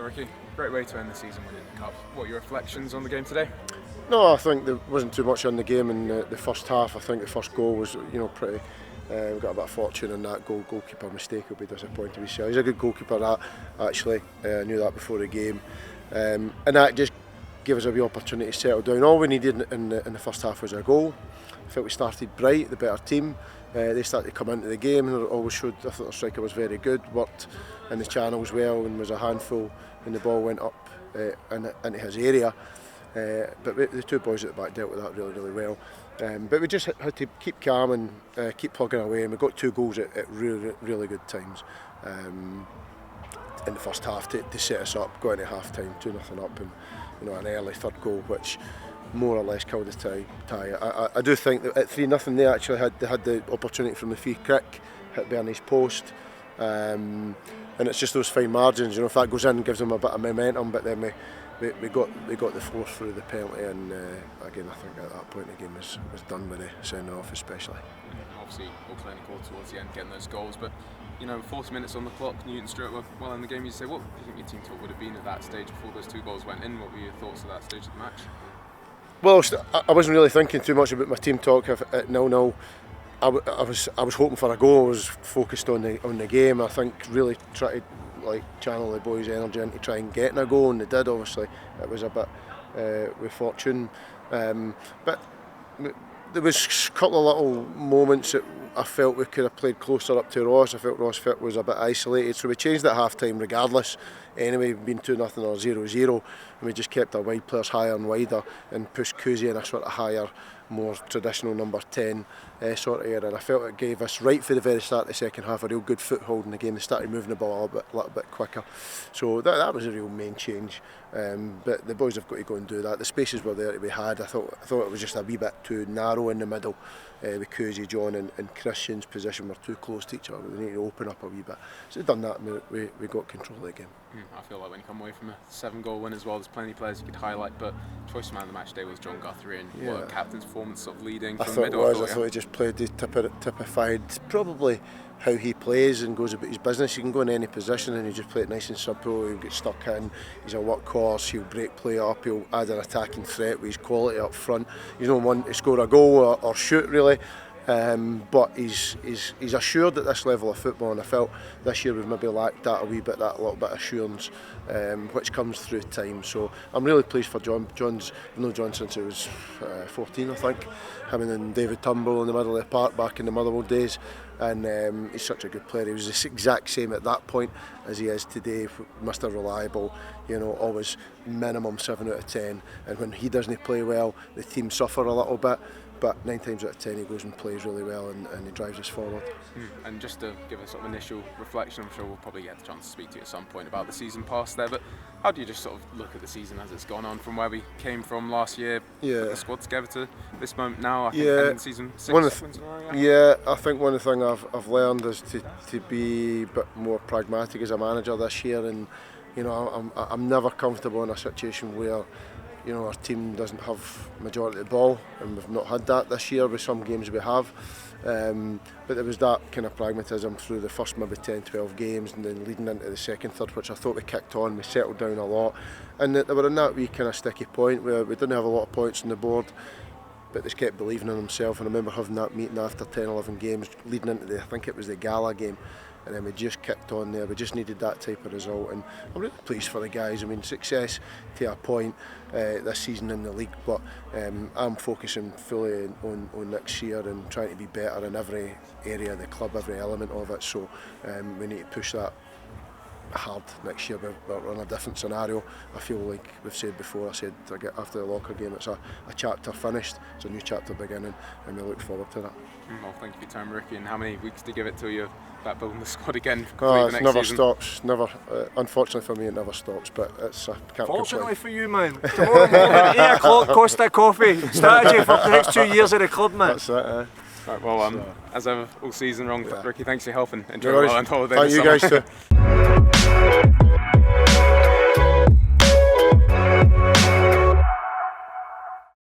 So Ricky, great way to end the season winning the Cup. What are your reflections on the game today? No, I think there wasn't too much on the game in the first half. I think the first goal was, pretty. We got a bit of fortune in that goal. Goalkeeper mistake will be disappointed. He's a good goalkeeper. That actually, I knew that before the game, and that just gave us a wee opportunity to settle down. All we needed in the first half was a goal. I felt we started bright, the better team. They started to come into the game and always showed. I thought the striker was very good, worked in the channels well, and was a handful when the ball went up into his area. But the two boys at the back dealt with that really, really well. But we just had to keep calm and keep plugging away, and we got 2 goals at really, really good times in the first half to set us up, going to half time 2-0 up, and an early third goal which more or less killed the tie. I do think that at 3-0 they actually had the opportunity from the free kick, hit Bernie's post, and it's just those fine margins. If that goes in, it gives them a bit of momentum. But then we got the 4 through the penalty, and again I think at that point the game was done with the sending off especially. Obviously all playing a goal towards the end, getting those goals, but 40 minutes on the clock, Newton Stewart were well in the game. You say, what do you think your team thought would have been at that stage before those 2 goals went in? What were your thoughts at that stage of the match? Well, I wasn't really thinking too much about my team talk at 0-0. I was hoping for a goal. I was focused on the game. I think really tried to channel the boys' energy into trying getting a goal, and they did. Obviously, it was a bit with fortune, but there was a couple of little moments that I felt we could have played closer up to Ross. I felt Ross Fit was a bit isolated, so we changed at half time regardless. Anyway, being 2-0 or 0-0, and we just kept our wide players higher and wider and pushed Kuzi in a sort of higher, more traditional number 10 sort of area. And I felt it gave us, right for the very start of the second half, a real good foothold in the game. They started moving the ball a little bit quicker. So that was a real main change. But the boys have got to go and do that. The spaces were there to be had. I thought it was just a wee bit too narrow in the middle. With Kuzi, John and Christian's position were too close to each other. We need to open up a wee bit. So we've done that, and we got control of the game. I feel like when you come away from a 7-goal win as well, there's plenty of players you could highlight, but choice of man of the match day was John Guthrie, and what a captain's performance, sort of leading from the middle. I thought he just played, he typified probably how he plays and goes about his business. He can go in any position and he just play it nice and simple. He'll get stuck in, he's a workhorse, he'll break play up, he'll add an attacking threat with his quality up front. He's not one to score a goal or shoot really. But he's assured at this level of football, and I felt this year we've maybe lacked that a wee bit, that little bit of assurance, which comes through time. So I'm really pleased for John. I've known John since he was 14, I think. Him and David Turnbull in the middle of the park back in the Motherwell days, and he's such a good player. He was the exact same at that point as he is today. Mr. Reliable, always minimum 7 out of 10. And when he doesn't play well, the team suffer a little bit. But 9 times out of 10 he goes and plays really well, and he drives us forward. And just to give a sort of initial reflection, I'm sure we'll probably get the chance to speak to you at some point about the season past there, but how do you just sort of look at the season as it's gone on from where we came from last year, put the squad together to this moment now? I think ending season 6 wins in a row, I think one of the things I've learned is to be a bit more pragmatic as a manager this year, and I'm never comfortable in a situation where our team doesn't have majority of the ball, and we've not had that this year with some games we have. But there was that kind of pragmatism through the first maybe 10-12 games, and then leading into the second third, which I thought we kicked on, we settled down a lot, and they were in that wee kind of sticky point where we didn't have a lot of points on the board, but they kept believing in themselves. And I remember having that meeting after 10-11 games leading into I think it was the Gala game, and then we just kicked on there. We just needed that type of result, and I'm really pleased for the guys. I mean, success to a point this season in the league, but I'm focusing fully on next year and trying to be better in every area of the club, every element of it. So we need to push that hard next year. We're in a different scenario. I feel like we've said before, I said after the Locker game, it's a chapter finished, it's a new chapter beginning, and we look forward to that. Well, thank you for your time, Ricky, and how many weeks to give it till you're back building the squad again? It never stops. Never. Unfortunately for me, it never stops. But it's can't fortunately for you, man. Tomorrow morning, 8 o'clock, Costa Coffee. Strategy for the next 2 years of the club, man. That's it. Right, well, as ever, all season long, Ricky, thanks for your help and enjoy your holiday. Thank you guys too.